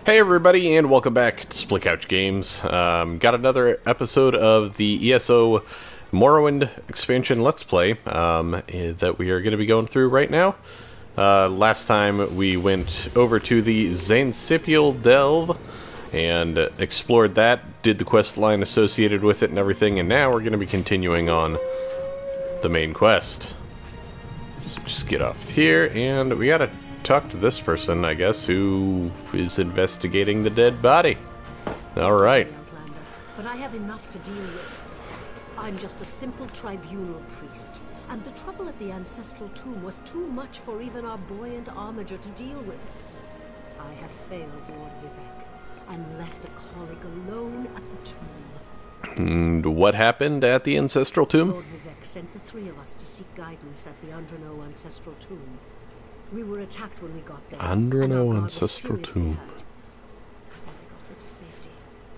Hey everybody, and welcome back to Split Couch Games. Got another episode of the ESO Morrowind expansion Let's Play that we are going to be going through right now. Last time we went over to the Zansipial Delve and explored that, did the quest line associated with it and everything, and now we're going to be continuing on the main quest. So just get off here, and we gotta talk to this person, I guess, who is investigating the dead body. Alright. But I have enough to deal with. I'm just a simple tribunal priest, and the trouble at the ancestral tomb was too much for even our buoyant armiger to deal with. I have failed Lord Vivec, and left a colleague alone at the tomb. And what happened at the ancestral tomb? Lord Vivec sent the three of us to seek guidance at the Andrano ancestral tomb. We were attacked when we got there. Andrano ancestral tomb. They got her to safety,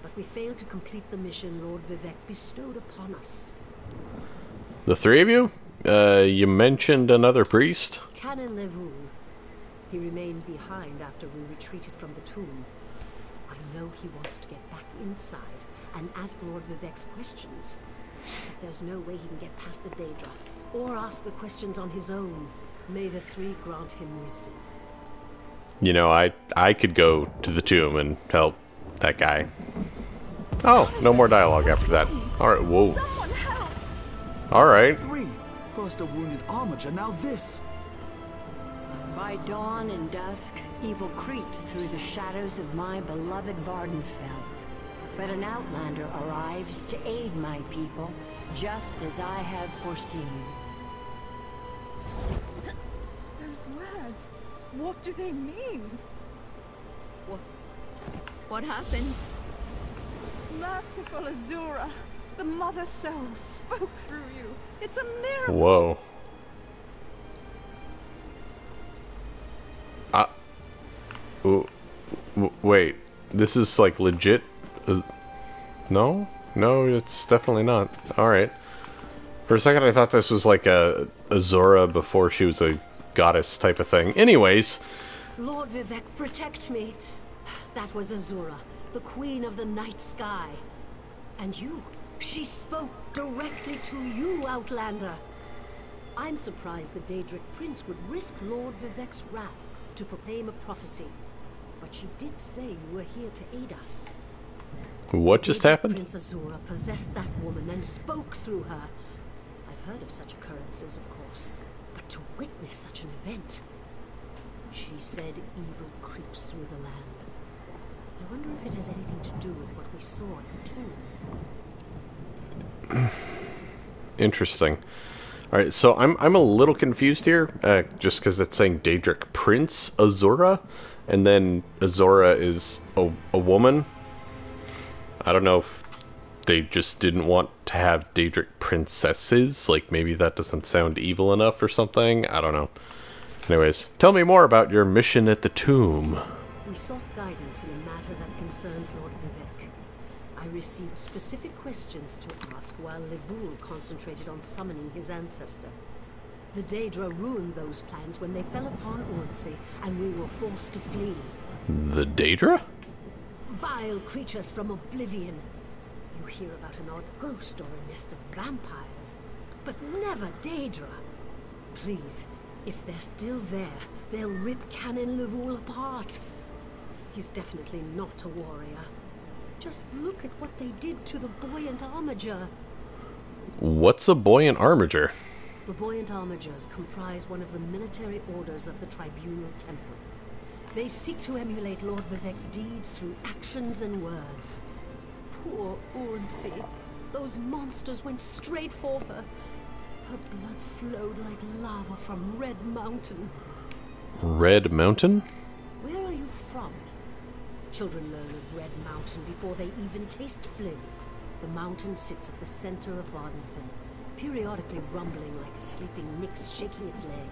but we failed to complete the mission Lord Vivec bestowed upon us. The three of you? You mentioned another priest? Canon Levoul. He remained behind after we retreated from the tomb. I know he wants to get back inside and ask Lord Vivec's questions. But there's no way he can get past the Daedra, or ask the questions on his own. May the three grant him wisdom. You know, I could go to the tomb and help that guy. Oh, no more dialogue after that. Alright, whoa. Alright. Three. First a wounded armiger, now this. By dawn and dusk, evil creeps through the shadows of my beloved Vardenfell. But an outlander arrives to aid my people, just as I have foreseen. Those words, what do they mean? What happened? Merciful Azura, the Mother Soul spoke through you. It's a miracle. Whoa. Wait, this is like legit? No? No, it's definitely not. Alright. For a second I thought this was like a Azura before she was a goddess type of thing. Anyways. Lord Vivec, protect me. That was Azura, the queen of the night sky. And you, she spoke directly to you, Outlander. I'm surprised the Daedric Prince would risk Lord Vivec's wrath to proclaim a prophecy. But she did say you were here to aid us. What just happened? Prince Azura possessed that woman and spoke through her. I've heard of such occurrences, of course, but to witness such an event. She said evil creeps through the land. I wonder if it has anything to do with what we saw at the tomb. Interesting. Alright, so I'm a little confused here, just because it's saying Daedric Prince Azura, and then Azura is a woman. I don't know if they just didn't want to have Daedric princesses, like maybe that doesn't sound evil enough or something, I don't know. Anyways, tell me more about your mission at the tomb. We sought guidance in a matter that concerns Lord Vivec. I received specific questions to ask while Levoul concentrated on summoning his ancestor. The Daedra ruined those plans when they fell upon Urnsey, and we were forced to flee. The Daedra? Vile creatures from oblivion. You hear about an odd ghost or a nest of vampires, but never Daedra. Please, if they're still there, they'll rip Canon Levoul apart. He's definitely not a warrior. Just look at what they did to the buoyant armiger. What's a buoyant armiger? The buoyant armigers comprise one of the military orders of the Tribunal Temple. They seek to emulate Lord Vivec's deeds through actions and words. Poor Urnsey. Those monsters went straight for her. Her blood flowed like lava from Red Mountain. Red Mountain? Where are you from? Children learn of Red Mountain before they even taste Flynn. The mountain sits at the center of Vardenfell, periodically rumbling like a sleeping Nyx shaking its leg.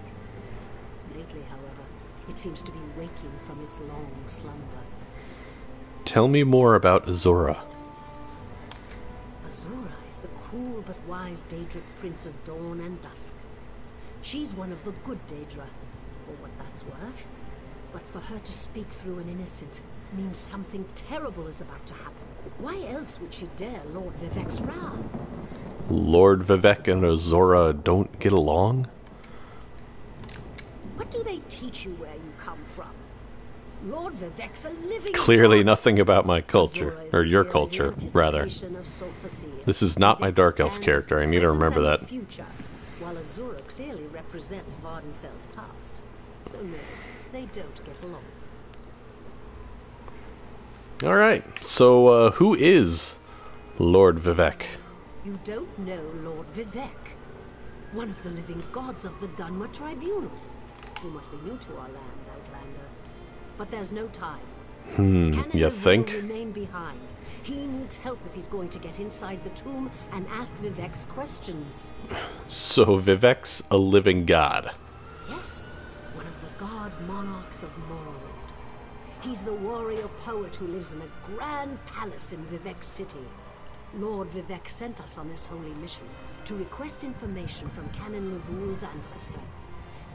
Lately, however, it seems to be waking from its long slumber. Tell me more about Azura. Azura is the cruel but wise Daedric Prince of Dawn and Dusk. She's one of the good Daedra, for what that's worth. But for her to speak through an innocent means something terrible is about to happen. Why else would she dare Lord Vivec's wrath? Lord Vivec and Azura don't get along? What do they teach you where you come from? Lord Vivec's a living Clearly god. nothing about my culture, Azura is or your merely culture, the rather. anticipation of Sulfur. This is not my Vivec Dark Elf stands character, as I the need to present remember and that. the future, while Azura clearly represents Vardenfell's past. So no, they don't get along. Alright, so who is Lord Vivec? You don't know Lord Vivec, one of the living gods of the Dunmer Tribunal. You must be new to our land, Outlander. But there's no time. You think? Remain behind. He needs help if he's going to get inside the tomb and ask Vivec's questions. So Vivec's a living god. Yes, one of the god monarchs of Morrowind. He's the warrior poet who lives in a grand palace in Vivec City. Lord Vivec sent us on this holy mission to request information from Canon Levoul's ancestor.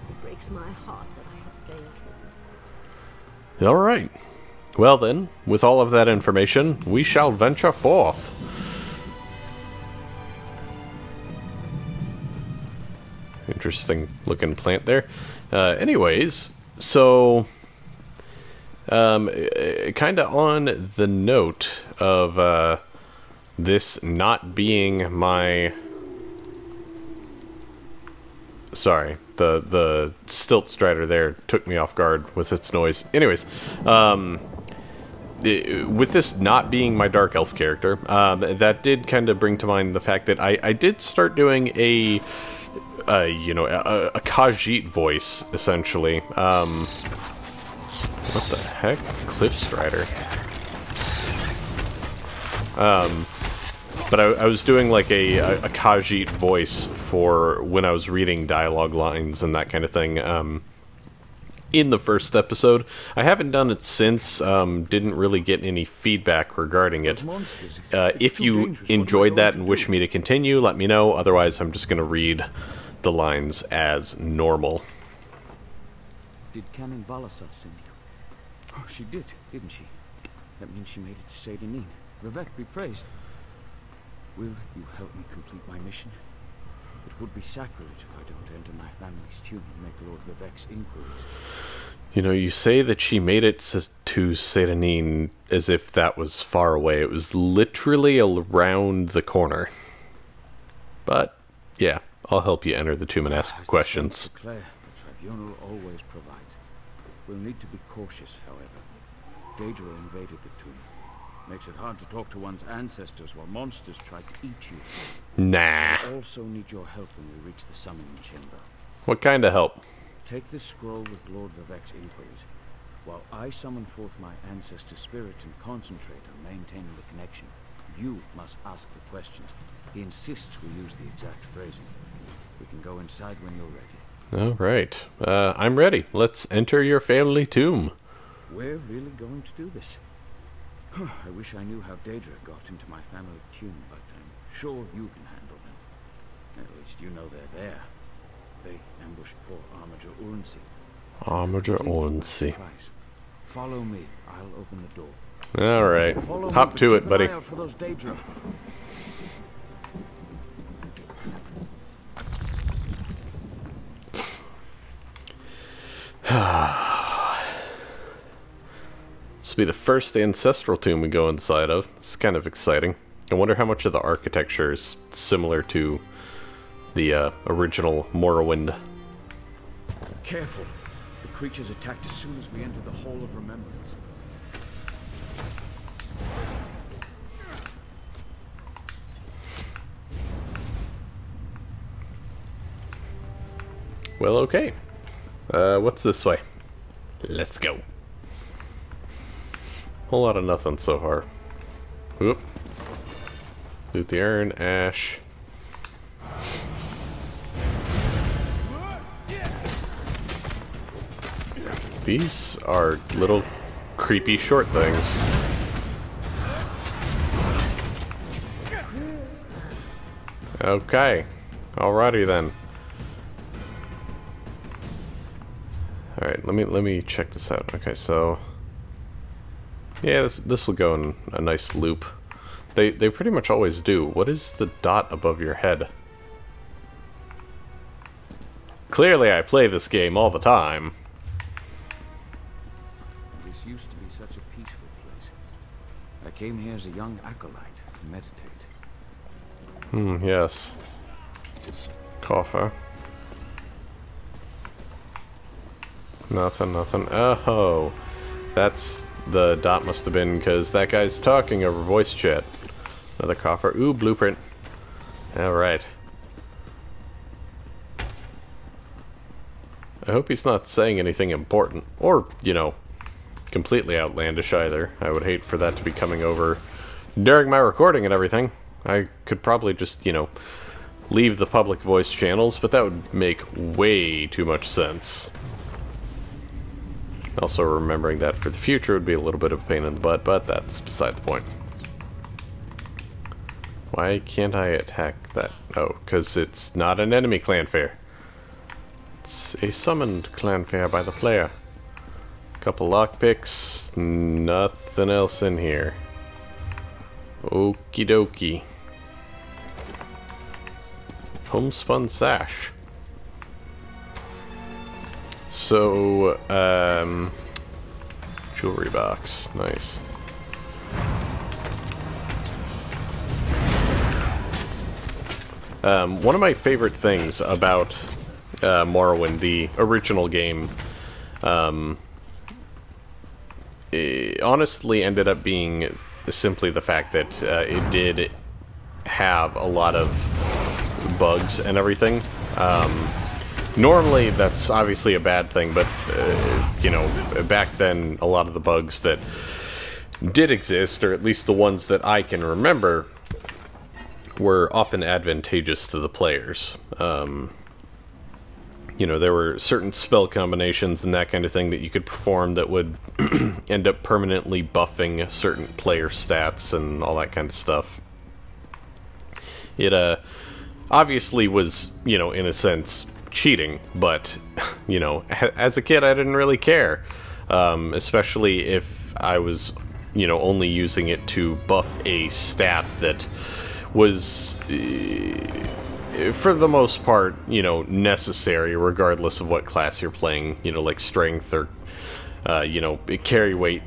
It breaks my heart that I have failed him. Alright. Well then, with all of that information, we shall venture forth. Interesting looking plant there. Anyways, so kind of on the note of this not being my... Sorry, the stilt strider there took me off guard with its noise. Anyways, with this not being my Dark Elf character, that did kind of bring to mind the fact that I did start doing a Khajiit voice, essentially. What the heck? Cliff Strider. But I was doing like a Khajiit voice for when I was reading dialogue lines and that kind of thing in the first episode. I haven't done it since, didn't really get any feedback regarding it. If you enjoyed that and wish me to continue, let me know. Otherwise, I'm just going to read the lines as normal. Did Canon Valasar send you? Oh, she didn't she? That means she made it to Seydanin. Vivec be praised. Will you help me complete my mission? It would be sacrilege if I don't enter my family's tomb and make Lord Vivec's inquiries. You know, you say that she made it to Seydanin as if that was far away. It was literally around the corner. But, yeah, I'll help you enter the tomb and ask questions. Claire, the tribunal always provides. We'll need to be cautious, however. Daedra invaded the tomb. Makes it hard to talk to one's ancestors while monsters try to eat you. Nah. I also need your help when we reach the summoning chamber. What kind of help? Take this scroll with Lord Vivec's inquiries, while I summon forth my ancestor spirit and concentrate on maintaining the connection. You must ask the questions. He insists we use the exact phrasing. We can go inside when you're ready. Alright. I'm ready. Let's enter your family tomb. We're really going to do this. I wish I knew how Daedra got into my family tomb, but I'm sure you can handle them. At least you know they're there. They ambushed poor Armiger Urnsi. Armiger Urnsi. Follow me. I'll open the door. Alright. Hop to it, buddy. Keep an eye out for those Daedra. This will be the first ancestral tomb we go inside of. It's kind of exciting. I wonder how much of the architecture is similar to the original Morrowind. Careful. The creatures attacked as soon as we entered the Hall of Remembrance. Well, okay. What's this way? Let's go. Whole lot of nothing so far. Oop. Loot the urn, ash. These are little creepy short things. Okay. Alrighty then. Alright, let me check this out. Okay, so yeah, this will go in a nice loop. They pretty much always do. What is the dot above your head? Clearly I play this game all the time. This used to be such a peaceful place. I came here as a young acolyte to meditate. Yes. Coffer. Nothing. Oh, that's the dot must have been because that guy's talking over voice chat. Another coffer. Ooh, blueprint. Alright. I hope he's not saying anything important. Or, you know, completely outlandish either. I would hate for that to be coming over during my recording and everything. I could probably just, you know, leave the public voice channels, but that would make way too much sense. Also remembering that for the future would be a little bit of a pain in the butt, but that's beside the point. Why can't I attack that? Oh, because it's not an enemy clanfare. It's a summoned clanfare by the player. Couple lockpicks, nothing else in here. Okie dokie. Homespun sash. So, jewelry box. Nice. One of my favorite things about Morrowind, the original game, it honestly ended up being simply the fact that it did have a lot of bugs and everything. Normally that's obviously a bad thing, but you know, back then a lot of the bugs that did exist, or at least the ones that I can remember, were often advantageous to the players. You know, there were certain spell combinations and that kind of thing that you could perform that would end up permanently buffing certain player stats and all that kind of stuff. It obviously was, you know, in a sense, cheating, but, you know, as a kid I didn't really care. Especially if I was, you know, only using it to buff a stat that was, for the most part, you know, necessary regardless of what class you're playing, you know, like strength or, you know, carry weight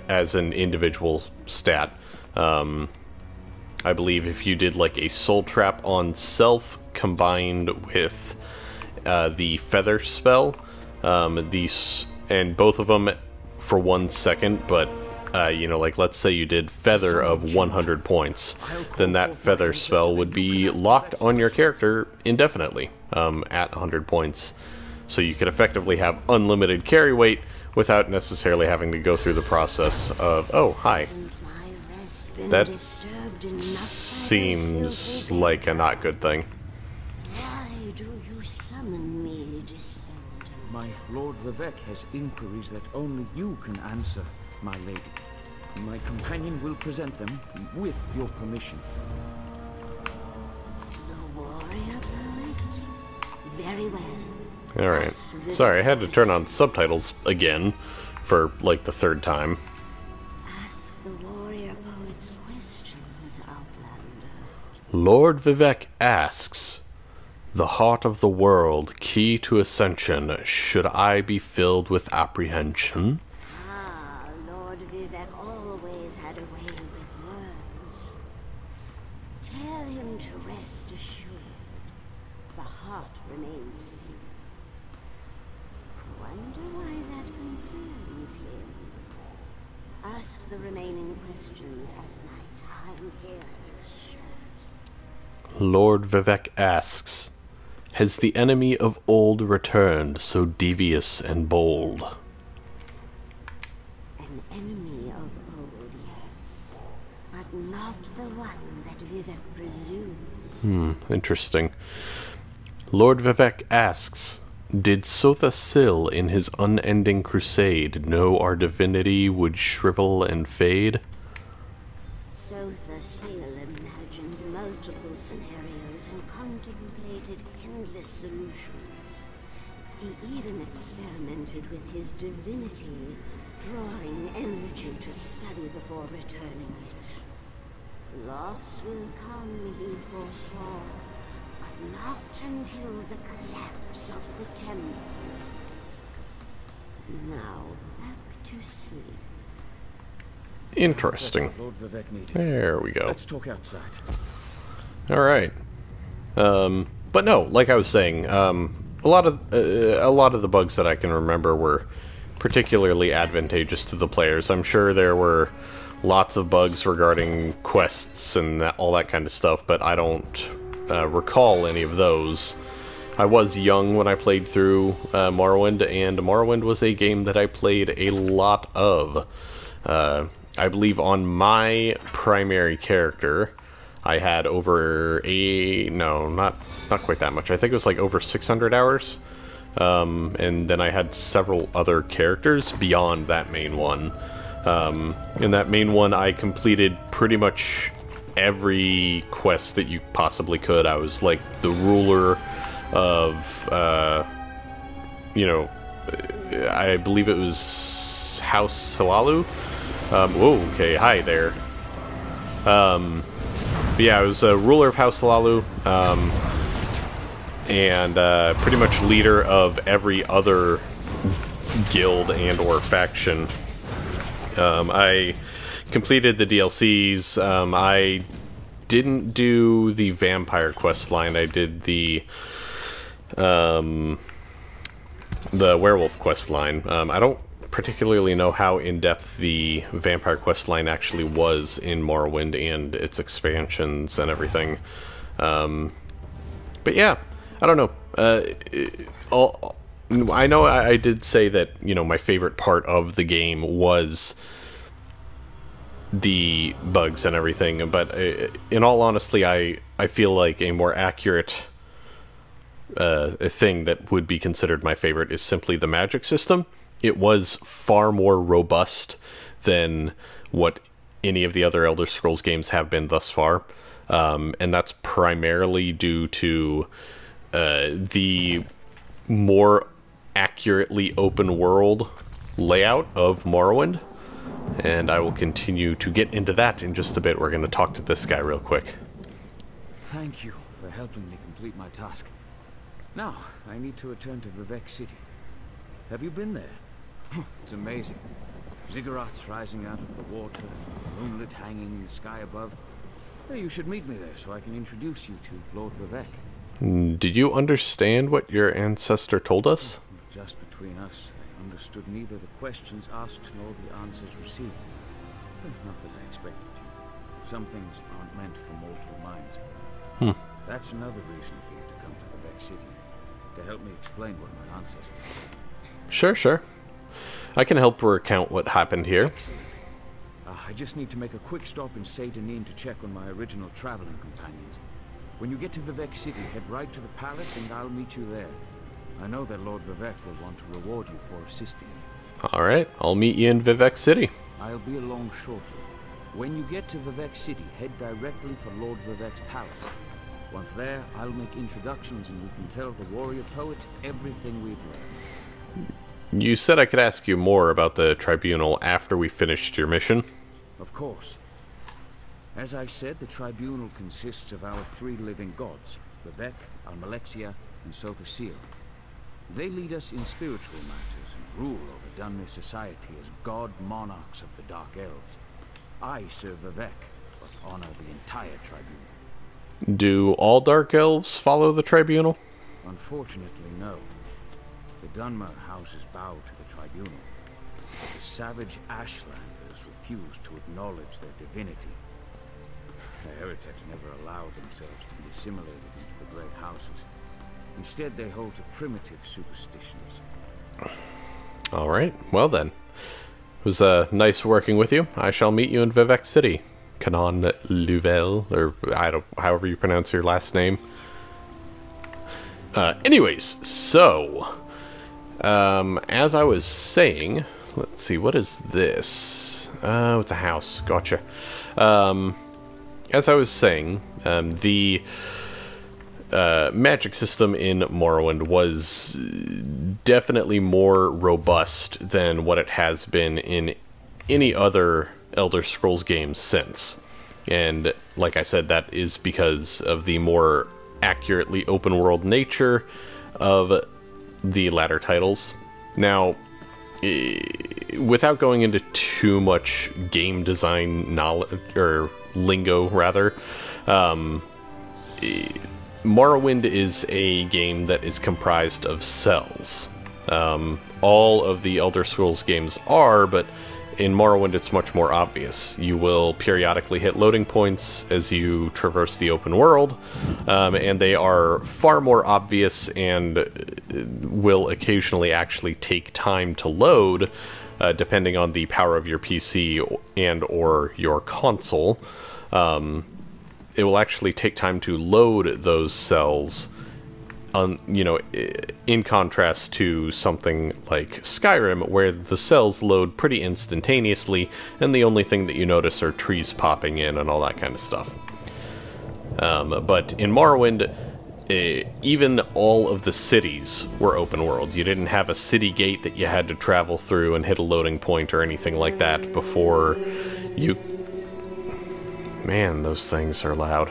as an individual stat. I believe if you did like a soul trap on self combined with the feather spell, these, and both of them for 1 second, but you know, like let's say you did feather of 100 points, then that feather spell would be locked on your character indefinitely at 100 points. So you could effectively have unlimited carry weight without necessarily having to go through the process of, oh, hi. That seems like a not good thing. Why do you summon me, descendant? My Lord Vivec has inquiries that only you can answer, my lady. My companion will present them with your permission. The warrior poet? Very well. Alright. Sorry, I had to turn on subtitles again for like the 3rd time. Ask the warrior poet's questions, Outlander. Lord Vivec asks, the heart of the world, key to ascension, should I be filled with apprehension? Ah, Lord Vivec always had a way with words. Tell him to rest assured. The heart remains sealed. Wonder why that concerns him. Ask the remaining questions as my time here is short. Lord Vivec asks, has the enemy of old returned so devious and bold? An enemy of old, yes, but not the one that Vivec presumes. Interesting. Lord Vivec asks, did Sotha Sil in his unending crusade know our divinity would shrivel and fade? Sotha Sil imagined multiple scenarios and contemplated endless solutions. He even experimented with his divinity, drawing energy to study before returning it. Loss will come, he foresaw, but not until the collapse of the temple. Now, back to sleep. Interesting. Lord Vivec needed. There we go. Let's talk outside. All right. But no, like I was saying, a lot of the bugs that I can remember were particularly advantageous to the players. I'm sure there were lots of bugs regarding quests and all that kind of stuff, but I don't recall any of those. I was young when I played through Morrowind, and Morrowind was a game that I played a lot of. I believe on my primary character, I had over not quite that much. I think it was like over 600 hours. And then I had several other characters beyond that main one. In that main one, I completed pretty much every quest that you possibly could. I was like the ruler of, I believe it was House Halalu. Whoa, okay, hi there. But yeah, I was a ruler of House Halalu, and pretty much leader of every other guild and or faction. I completed the DLCs. I didn't do the vampire quest line. I did the werewolf quest line. I don't particularly know how in-depth the vampire quest line actually was in Morrowind and its expansions and everything. But yeah, I don't know. I know I did say that, you know, my favorite part of the game was the bugs and everything, but in all honesty, I feel like a more accurate a thing that would be considered my favorite is simply the magic system. It was far more robust than what any of the other Elder Scrolls games have been thus far, and that's primarily due to the more accurately open world layout of Morrowind, and I will continue to get into that in just a bit. We're going to talk to this guy real quick. Thank you for helping me complete my task. Now, I need to return to Vivec City. Have you been there? It's amazing. Ziggurats rising out of the water, moonlit hanging in the sky above. Hey, you should meet me there so I can introduce you to Lord Vivec. Did you understand what your ancestor told us? Just between us, I understood neither the questions asked nor the answers received. Not that I expected to. Some things aren't meant for mortal minds. That's another reason for you to come to Vivec City, to help me explain what my ancestors did. Sure. I can help recount what happened here. I just need to make a quick stop in Saint-Denis to check on my original traveling companions. When you get to Vivec City, head right to the palace and I'll meet you there. I know that Lord Vivec will want to reward you for assisting me. Alright, I'll meet you in Vivec City. I'll be along shortly. When you get to Vivec City, head directly for Lord Vivec's palace. Once there, I'll make introductions and we can tell the warrior poet everything we've learned. You said I could ask you more about the tribunal after we finished your mission. Of course. As I said, the tribunal consists of our three living gods, Vivec, Almalexia, and Sothosil. They lead us in spiritual matters and rule over Dunmer society as god monarchs of the Dark Elves. I serve Vivec, but honor the entire tribunal. Do all Dark Elves follow the tribunal? Unfortunately, no. The Dunmer houses bow to the tribunal. The savage Ashlanders refuse to acknowledge their divinity. The heretics never allow themselves to be assimilated into the great houses. Instead, they hold to primitive superstitions. Alright, well then. It was nice working with you. I shall meet you in Vivec City. Canon Louvel, or however you pronounce your last name. Anyways, so as I was saying, let's see, what is this? Oh, it's a house. Gotcha. As I was saying, the magic system in Morrowind was definitely more robust than what it has been in any other Elder Scrolls games since. And like I said, that is because of the more accurately open world nature of the latter titles. Now, without going into too much game design knowledge, or lingo rather, Morrowind is a game that is comprised of cells. All of the Elder Scrolls games are, but in Morrowind it's much more obvious. You will periodically hit loading points as you traverse the open world, and they are far more obvious and will occasionally actually take time to load, depending on the power of your PC and or your console. It will actually take time to load those cells, you know, in contrast to something like Skyrim, where the cells load pretty instantaneously, and the only thing that you notice are trees popping in and all that kind of stuff. But in Morrowind, even all of the cities were open world. You didn't have a city gate that you had to travel through and hit a loading point or anything like that before you... Man, those things are loud.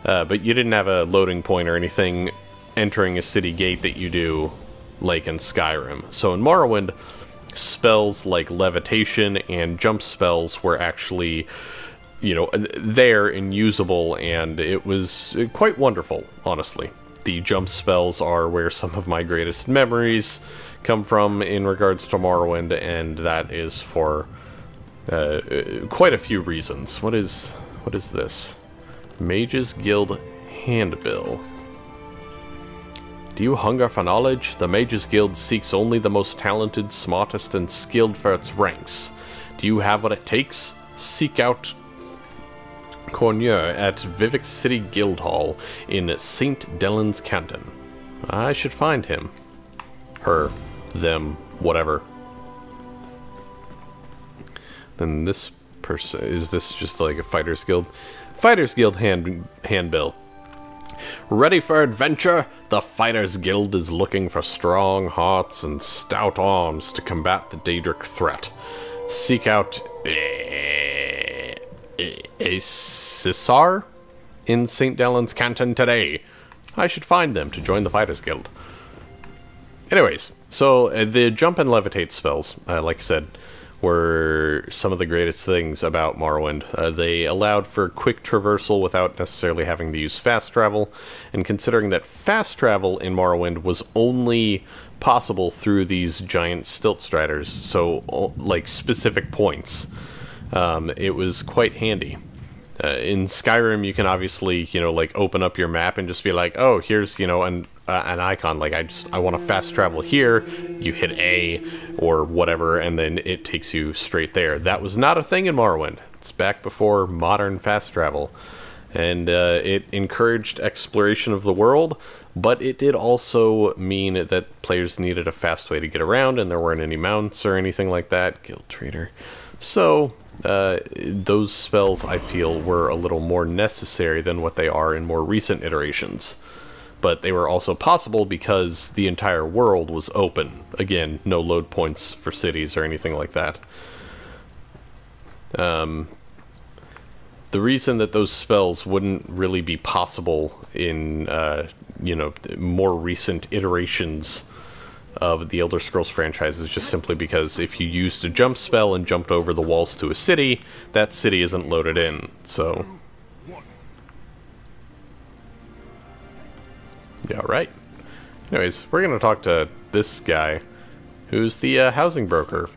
But you didn't have a loading point or anything entering a city gate that you do like in Skyrim. So in Morrowind, spells like levitation and jump spells were actually, you know, there and usable, and it was quite wonderful, honestly. The jump spells are where some of my greatest memories come from in regards to Morrowind, and that is for quite a few reasons. What is this? Mages Guild Handbill. Do you hunger for knowledge? The Mages Guild seeks only the most talented, smartest, and skilled for its ranks. Do you have what it takes? Seek out Cornier at Vivec City Guild Hall in St. Delans Canton. I should find him. Her. Them. Whatever. Then this person... Is this just like a Fighters Guild? Fighters Guild handbill. Ready for adventure? The Fighters Guild is looking for strong hearts and stout arms to combat the Daedric threat. Seek out a Cesar in St. Delans Canton today. I should find them to join the Fighters Guild. Anyways, so the jump and levitate spells, like I said, were some of the greatest things about Morrowind. They allowed for quick traversal without necessarily having to use fast travel, and considering that fast travel in Morrowind was only possible through these giant stilt striders, so like specific points, it was quite handy. In Skyrim, you can obviously, you know, like open up your map and just be like, oh, here's, you know, an icon, like I want to fast travel here. You hit A or whatever, and then it takes you straight there. That was not a thing in Morrowind. It's back before modern fast travel, and it encouraged exploration of the world, but it did also mean that players needed a fast way to get around, and there weren't any mounts or anything like that. Guild Trader. So those spells, I feel, were a little more necessary than what they are in more recent iterations. But they were also possible because the entire world was open. Again, no load points for cities or anything like that. The reason that those spells wouldn't really be possible in, you know, more recent iterations of the Elder Scrolls franchise is just simply because if you used a jump spell and jumped over the walls to a city, that city isn't loaded in, so... Yeah, right. Anyways, we're gonna talk to this guy, who's the housing broker.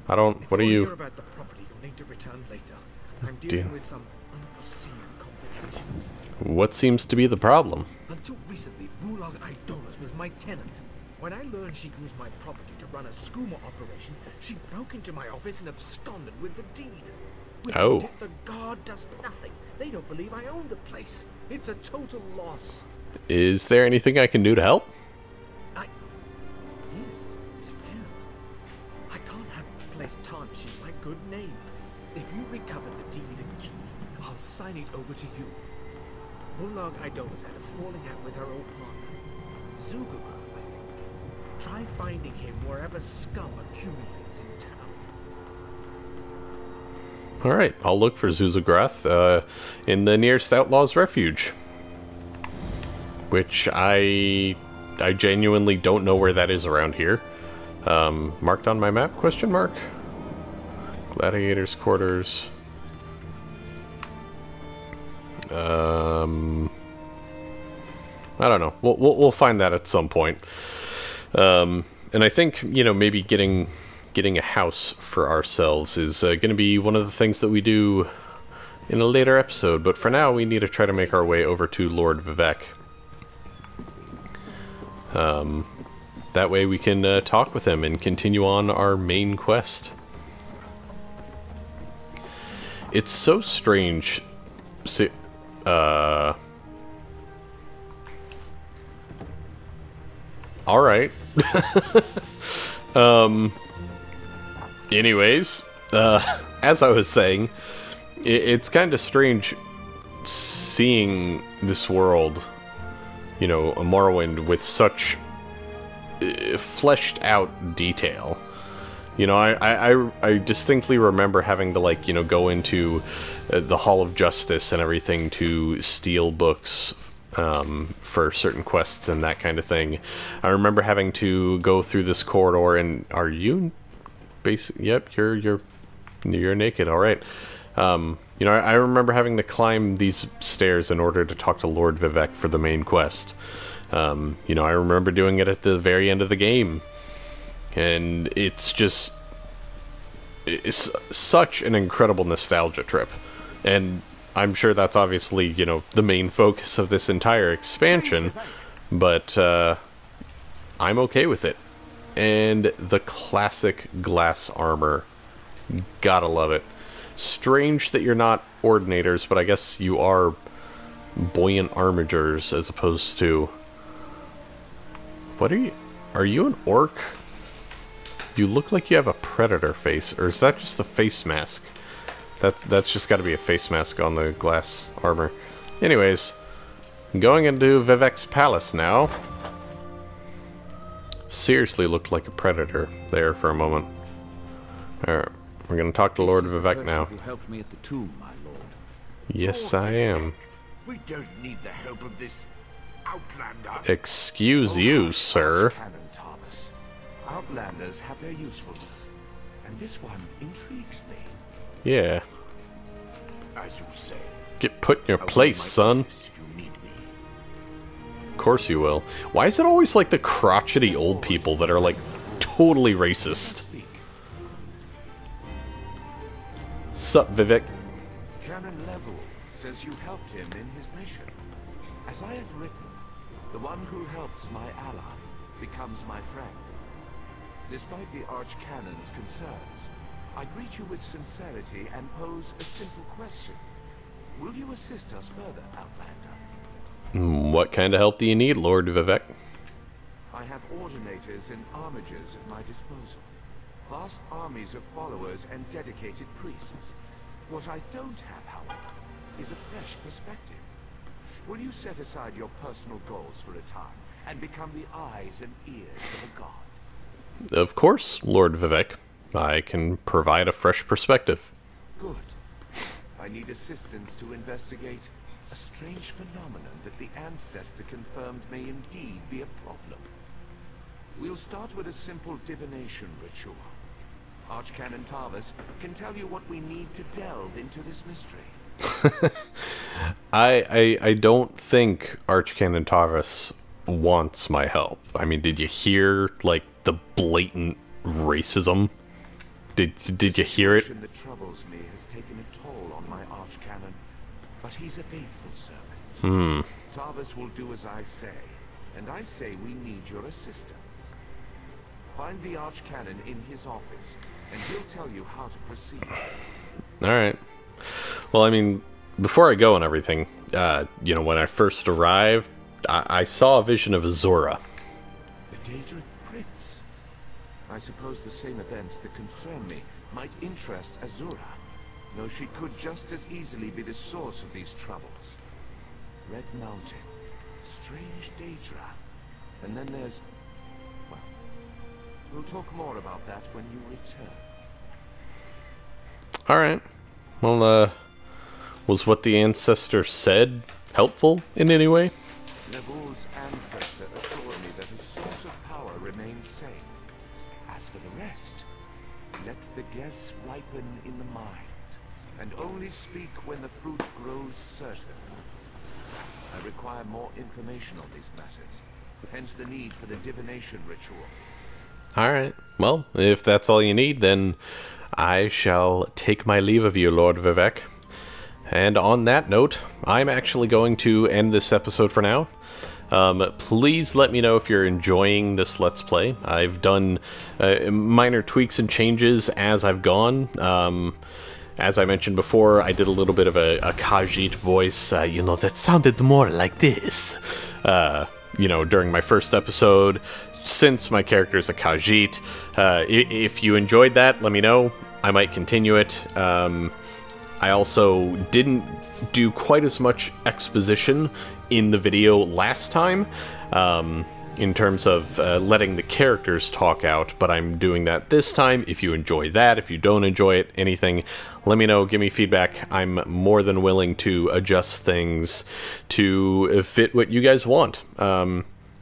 I don't... What are you... About the property, you'll need to return later. I'm dealing with some unforeseen complications. What seems to be the problem? Until recently, Bulog Idolas was my tenant. When I learned she used my property to run a skooma operation, she broke into my office and absconded with the deed. Without it, the guard does nothing. They don't believe I own the place. It's a total loss. Is there anything I can do to help? Yes, you can. I can't have the place tarnishing my good name. If you recover the deed and key, I'll sign it over to you. Bulldog Idola's had a falling out with her old partner, Zugagraph, I think. Try finding him wherever scum accumulates in town. Alright, I'll look for Zuzagrath in the nearest Outlaw's Refuge. Which I genuinely don't know where that is around here. Marked on my map, question mark? Gladiators' quarters. I don't know. We'll find that at some point. And I think, you know, maybe getting a house for ourselves is going to be one of the things that we do in a later episode. But for now, we need to try to make our way over to Lord Vivec. That way we can talk with him and continue on our main quest. It's so strange. See, alright. Anyways, as I was saying, it's kind of strange seeing this world, you know, a Morrowind with such fleshed out detail. You know, I distinctly remember having to, like, you know, go into the Hall of Justice and everything to steal books for certain quests and that kind of thing. I remember having to go through this corridor and are you yep, you're naked, all right. You know, I remember having to climb these stairs in order to talk to Lord Vivec for the main quest. You know, I remember doing it at the very end of the game. And it's just... it's such an incredible nostalgia trip. And I'm sure that's obviously, you know, the main focus of this entire expansion. But, I'm okay with it. And the classic glass armor. Gotta love it. Strange that you're not ordinators, but I guess you are buoyant armigers as opposed to... what are you? Are you an orc? You look like you have a predator face, or is that just a face mask? That's just gotta be a face mask on the glass armor. Anyways, going into Vivec's palace now. Seriously looked like a predator there for a moment. Alright, we're gonna talk to Lord Vivec now. Who helped me at the tomb, my lord. Yes, I am. We don't need the help of this outlander. Excuse you, sir. Outlanders have their usefulness, and this one intrigues me. Yeah. As you say. Get put in your place, son. If you need me. Of course you will. Why is it always like the crotchety old people that are like totally racist? Sup, Vivec? Canon Level says you helped him in his mission. As I have written, the one who helps my ally becomes my friend. Despite the Archcanon's concerns, I greet you with sincerity and pose a simple question. Will you assist us further, Outlander? What kind of help do you need, Lord Vivec? I have ordinators and armigers at my disposal. Vast armies of followers and dedicated priests. What I don't have, however, is a fresh perspective. Will you set aside your personal goals for a time and become the eyes and ears of a god? Of course, Lord Vivec. I can provide a fresh perspective. Good. I need assistance to investigate a strange phenomenon that the ancestor confirmed may indeed be a problem. We'll start with a simple divination ritual. Archcanon Tarvis can tell you what we need to delve into this mystery. I don't think Archcanon Tarvis wants my help. I mean, did you hear, like, the blatant racism? Did you hear it? The that troubles me has taken a toll on my Archcanon, but he's a faithful servant. Tarvis will do as I say, and I say we need your assistance. Find the Archcanon in his office, and he'll tell you how to proceed. Alright. Well, I mean, before I go and everything, you know, when I first arrived, I saw a vision of Azura. The Daedric Prince. I suppose the same events that concern me might interest Azura, though she could just as easily be the source of these troubles. Red Mountain, strange Daedra, and then there's... well, we'll talk more about that when you return. Alright. Well, was what the ancestor said helpful in any way? Navul's ancestor assured me that a source of power remains safe. As for the rest, let the guess ripen in the mind, and only speak when the fruit grows certain. I require more information on these matters, hence the need for the divination ritual. Alright. Well, if that's all you need, then I shall take my leave of you, Lord Vivec. And on that note, I'm actually going to end this episode for now. Please let me know if you're enjoying this Let's Play. I've done minor tweaks and changes as I've gone. As I mentioned before, I did a little bit of a Khajiit voice, you know, that sounded more like this, you know, during my first episode. Since my character is a Khajiit, if you enjoyed that, let me know. I might continue it. I also didn't do quite as much exposition in the video last time, in terms of letting the characters talk out, but I'm doing that this time. If you enjoy that, if you don't enjoy it, anything, let me know, give me feedback. I'm more than willing to adjust things to fit what you guys want.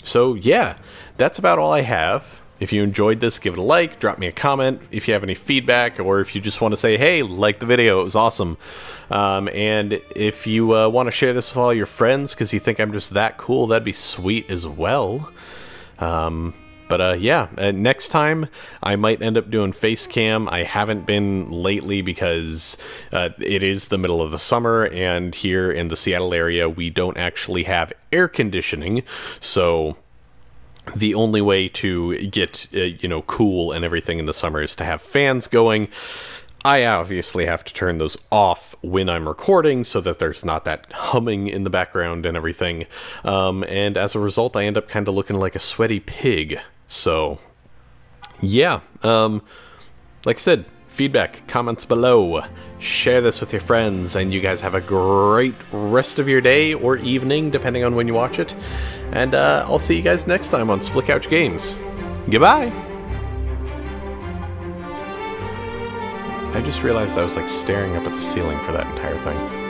So yeah, that's about all I have. If you enjoyed this, give it a like, drop me a comment if you have any feedback, or if you just want to say, hey, like the video, it was awesome. And if you want to share this with all your friends because you think I'm just that cool, that'd be sweet as well. Yeah, next time I might end up doing face cam. I haven't been lately because it is the middle of the summer, and here in the Seattle area we don't actually have air conditioning, so the only way to get, you know, cool and everything in the summer is to have fans going. I obviously have to turn those off when I'm recording so that there's not that humming in the background and everything. And as a result, I end up kind of looking like a sweaty pig. So, yeah. Like I said, feedback, comments below. Share this with your friends, and you guys have a great rest of your day or evening, depending on when you watch it. And I'll see you guys next time on Split Couch Games. Goodbye! I just realized I was like staring up at the ceiling for that entire thing.